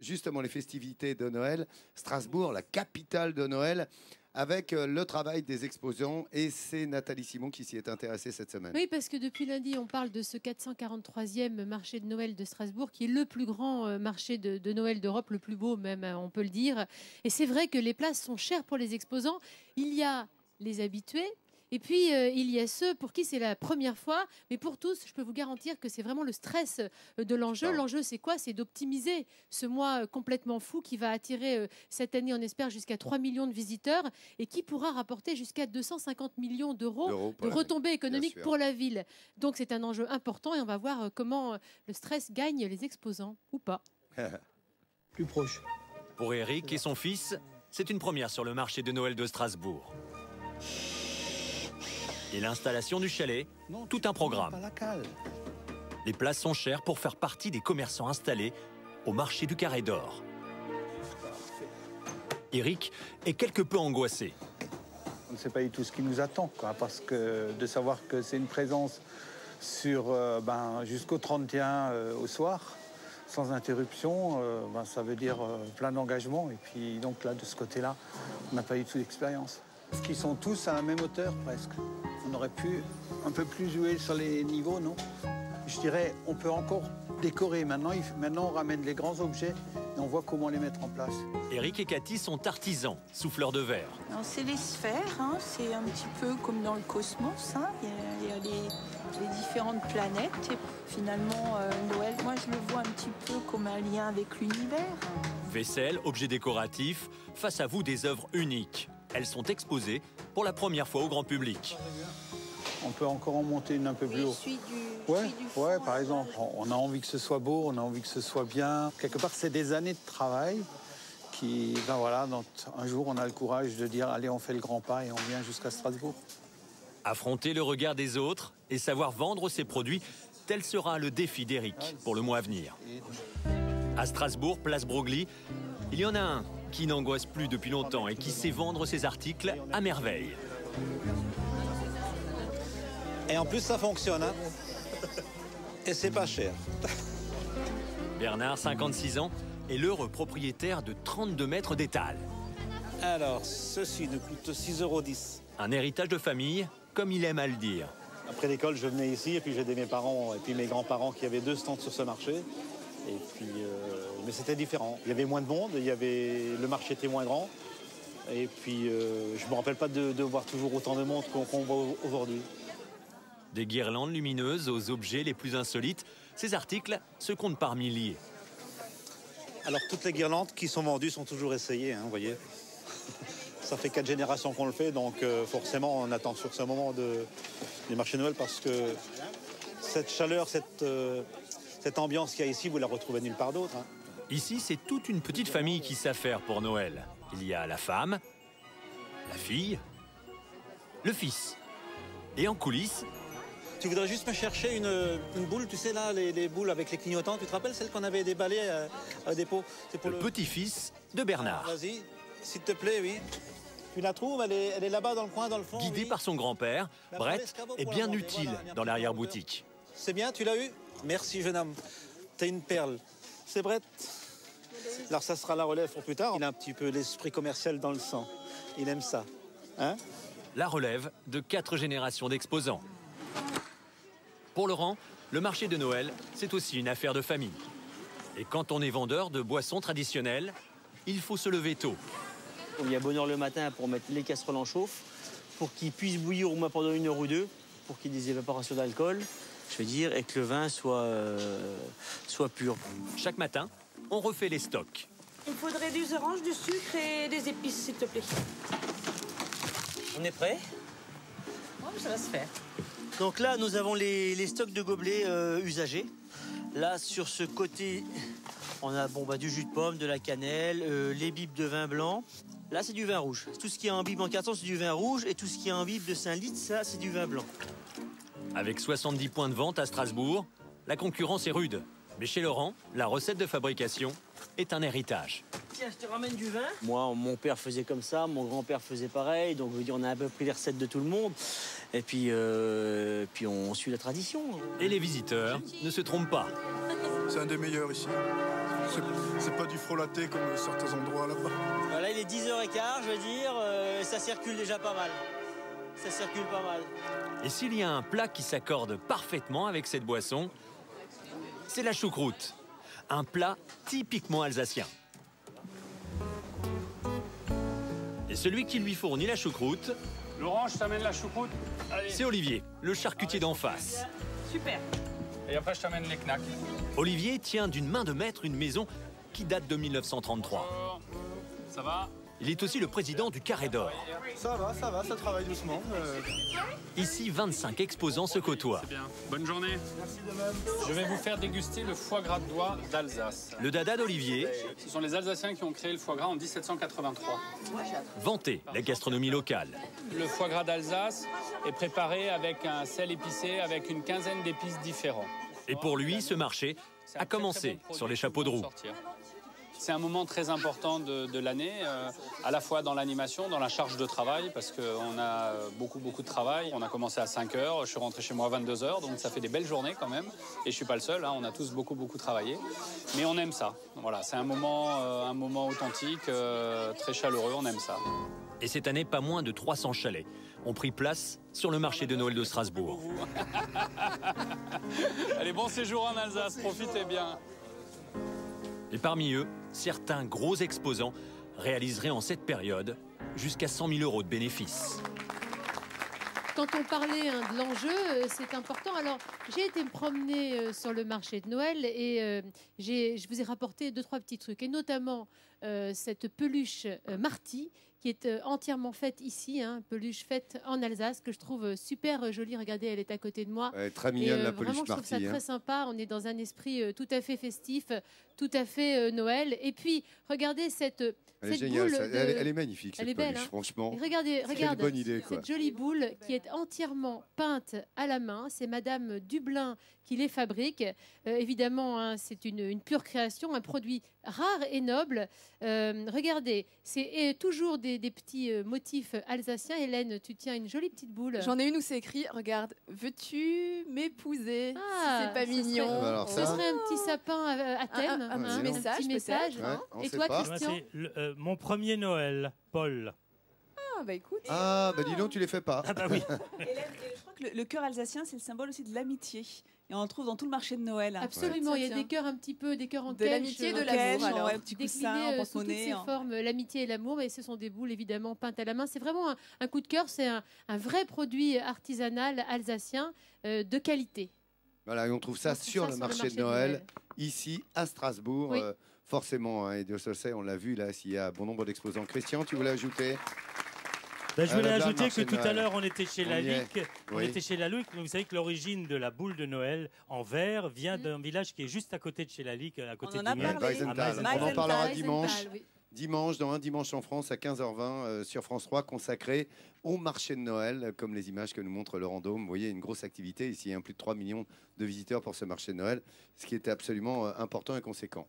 justement les festivités de Noël. Strasbourg, la capitale de Noël, avec le travail des exposants. Et c'est Nathalie Simon qui s'y est intéressée cette semaine. Oui, parce que depuis lundi, on parle de ce 443e marché de Noël de Strasbourg, qui est le plus grand marché de Noël d'Europe, le plus beau même, on peut le dire. Et c'est vrai que les places sont chères pour les exposants. Il y a les habitués. Et puis, il y a ceux pour qui c'est la première fois. Mais pour tous, je peux vous garantir que c'est vraiment le stress de l'enjeu. L'enjeu, c'est quoi? C'est d'optimiser ce mois complètement fou qui va attirer cette année, on espère, jusqu'à 3 millions de visiteurs et qui pourra rapporter jusqu'à 250 millions d'euros de retombées économiques pour la ville. Donc, c'est un enjeu important et on va voir comment le stress gagne les exposants ou pas. Plus proche. Pour Eric et son fils, c'est une première sur le marché de Noël de Strasbourg. Et l'installation du chalet, tout un programme. Les places sont chères pour faire partie des commerçants installés au marché du Carré d'Or. Eric est quelque peu angoissé. On ne sait pas du tout ce qui nous attend, quoi, parce que de savoir que c'est une présence sur jusqu'au 31 au soir, sans interruption, ça veut dire plein d'engagement. Et puis donc là, de ce côté-là, on n'a pas du tout d'expérience. Parce qu'ils sont tous à la même hauteur, presque. On aurait pu un peu plus jouer sur les niveaux, non? Je dirais, on peut encore décorer. Maintenant, on ramène les grands objets et on voit comment les mettre en place. Eric et Cathy sont artisans, souffleurs de verre. C'est les sphères, hein. C'est un petit peu comme dans le cosmos. Hein. Il y a les différentes planètes. Et finalement, Noël, moi, je le vois un petit peu comme un lien avec l'univers. Vaisselle, objets décoratifs, face à vous des œuvres uniques. Elles sont exposées pour la première fois au grand public. On peut encore en monter une un peu plus haut. Ouais, par exemple. On a envie que ce soit beau, on a envie que ce soit bien. Quelque part, c'est des années de travail qui, un jour, on a le courage de dire, allez, on fait le grand pas et on vient jusqu'à Strasbourg. Affronter le regard des autres et savoir vendre ses produits, tel sera le défi d'Eric pour le mois à venir. À Strasbourg, place Broglie, il y en a un qui n'angoisse plus depuis longtemps et qui sait vendre ses articles à merveille. Et en plus, ça fonctionne, hein. Et c'est pas cher. Bernard, 56 ans, est l'heureux propriétaire de 32 mètres d'étal. Alors, ceci nous coûte 6,10 €. Un héritage de famille, comme il aime à le dire. Après l'école, je venais ici et puis j'ai aidé mes parents et puis mes grands-parents qui avaient 2 stands sur ce marché. Et puis, mais c'était différent. Il y avait moins de monde, le marché était moins grand. Et puis, je ne me rappelle pas de voir toujours autant de monde qu'on voit aujourd'hui. Des guirlandes lumineuses aux objets les plus insolites, ces articles se comptent par milliers. Alors, toutes les guirlandes qui sont vendues sont toujours essayées, hein, vous voyez. Ça fait 4 générations qu'on le fait, donc forcément, on attend sur ce moment du marché Noël parce que cette chaleur, cette ambiance qu'il y a ici, vous la retrouvez nulle part d'autre. Hein. Ici, c'est toute une petite famille qui s'affaire pour Noël. Il y a la femme, la fille, le fils. Et en coulisses... Tu voudrais juste me chercher une boule, tu sais là, les boules avec les clignotants. Tu te rappelles celle qu'on avait déballée à dépôt? C'est pour le petit-fils de Bernard. Vas-y, s'il te plaît, oui. Tu la trouves, elle est là-bas dans le coin, dans le fond. Guidé par son grand-père, Brett est bien utile dans l'arrière-boutique. C'est bien, tu l'as eu? Merci, jeune homme. T'es une perle. C'est Brett. Alors ça sera la relève pour plus tard. Il a un petit peu l'esprit commercial dans le sang. Il aime ça. Hein? La relève de 4 générations d'exposants. Pour Laurent, le marché de Noël, c'est aussi une affaire de famille. Et quand on est vendeur de boissons traditionnelles, il faut se lever tôt. Il y a bonne heure le matin pour mettre les casseroles en chauffe, pour qu'ils puissent bouillir au moins pendant 1 heure ou 2, pour qu'il y ait des évaporations d'alcool, je veux dire, et que le vin soit pur. Chaque matin, on refait les stocks. Il faudrait des oranges, du sucre et des épices, s'il te plaît. On est prêt? Oh, ça va se faire. Donc là, nous avons les stocks de gobelets usagés. Là, sur ce côté, on a du jus de pomme, de la cannelle, les bibes de vin blanc. Là, c'est du vin rouge. Tout ce qui est en bibe en carton, c'est du vin rouge. Et tout ce qui est en bibe de 5 litres, ça, c'est du vin blanc. Avec 70 points de vente à Strasbourg, la concurrence est rude. Mais chez Laurent, la recette de fabrication est un héritage. Tiens, je te ramène du vin. Moi, mon père faisait comme ça, mon grand-père faisait pareil. Donc, on a un peu pris les recettes de tout le monde. Et puis on suit la tradition. Et les visiteurs ne se trompent pas. C'est un des meilleurs ici. C'est pas du frelaté comme certains endroits là-bas. Voilà, il est 10h15, je veux dire, ça circule déjà pas mal. Ça circule pas mal. Et s'il y a un plat qui s'accorde parfaitement avec cette boisson, c'est la choucroute. Un plat typiquement alsacien. Et celui qui lui fournit la choucroute, Laurent, je t'amène la choucroute. c'est Olivier, le charcutier d'en face. Super. Et après, je t'amène les knacks. Olivier tient d'une main de maître une maison qui date de 1933. Ça va? Il est aussi le président du Carré d'Or. Ça va, ça travaille doucement. Ici, 25 exposants se côtoient. C'est bien. Bonne journée. Merci de même. Je vais vous faire déguster le foie gras de doigt d'Alsace. Le dada d'Olivier, Ce sont les Alsaciens qui ont créé le foie gras en 1783. vanter la gastronomie locale. Le foie gras d'Alsace est préparé avec un sel épicé avec une quinzaine d'épices différents. Et pour lui, ce marché a commencé sur les chapeaux de roue. C'est un moment très important de l'année, à la fois dans l'animation, dans la charge de travail, parce qu'on a beaucoup de travail. On a commencé à 5 heures, je suis rentré chez moi à 22 heures, donc ça fait des belles journées quand même. Et je suis pas le seul, hein, on a tous beaucoup travaillé. Mais on aime ça. Voilà, c'est un moment authentique, très chaleureux, on aime ça. Et cette année, pas moins de 300 chalets ont pris place sur le marché de Noël de Strasbourg. Allez, bon séjour en Alsace, profitez bien. Et parmi eux, certains gros exposants réaliseraient en cette période jusqu'à 100 000 € de bénéfices. Quand on parlait de l'enjeu, c'est important. Alors, j'ai été me promener sur le marché de Noël et je vous ai rapporté 2-3 petits trucs, et notamment cette peluche Marty, qui est entièrement faite ici, hein, peluche faite en Alsace, que je trouve super jolie. Regardez, elle est à côté de moi. Très mignonne, la vraiment, peluche je trouve ça Marty. très sympa. On est dans un esprit tout à fait festif, tout à fait Noël. Et puis, regardez cette Elle est cette géniale, boule ça. de- Elle est magnifique, cette Elle est belle, peluche, hein. franchement. Et regardez, C'est regarde une bonne idée, quoi. cette jolie boule qui est entièrement peinte à la main. C'est Madame Dublin qui les fabrique. Évidemment, hein, c'est une pure création, un produit rare et noble. Regardez, c'est toujours des petits motifs alsaciens. Hélène, tu tiens une jolie petite boule. J'en ai une où c'est écrit, regarde, veux-tu m'épouser? Ah, C'est pas ce mignon. serait- Alors ce ça- serait un petit sapin à thème, un hein, petit message, petit message. peut-être, hein. Ouais, on Et sait toi, pas. Christian? Mon premier Noël, Paul. Ah bah écoute. Ah, bah dis donc, tu les fais pas. Ah bah oui. Hélène, je crois que le cœur alsacien, c'est le symbole aussi de l'amitié. Et on le trouve dans tout le marché de Noël. Absolument, Ouais. il y a Tiens. des cœurs un petit peu, des cœurs en De l'amitié, de l'amour, alors. ouais, petit coussin, déclinés en sous toutes ces porte-monnaie. formes, l'amitié et l'amour, mais ce sont des boules évidemment peintes à la main. C'est vraiment un coup de cœur, c'est un vrai produit artisanal alsacien de qualité. Voilà, et on trouve ça, sur le marché de Noël, ici à Strasbourg. Oui. Forcément, hein, et Dieu seul sait, on l'a vu là, s'il y a bon nombre d'exposants. Christian, tu voulais ajouter? Ben, je voulais là, le ajouter marché que de tout à Noël. l'heure, on était chez On la y est. Ligue. On Oui. était chez la Ligue, mais vous savez que l'origine de la boule de Noël en verre vient d'un village qui est juste à côté de chez la Ligue, à côté On en de a Miel. parlé. Weisenthal. À Weisenthal. On en parlera Weisenthal, dimanche. oui. Dimanche, dans Un Dimanche en France, à 15h20 sur France 3, consacré au marché de Noël, comme les images que nous montre Laurent Dôme. Vous voyez, une grosse activité. Ici, il y a plus de 3 millions de visiteurs pour ce marché de Noël, ce qui est absolument important et conséquent.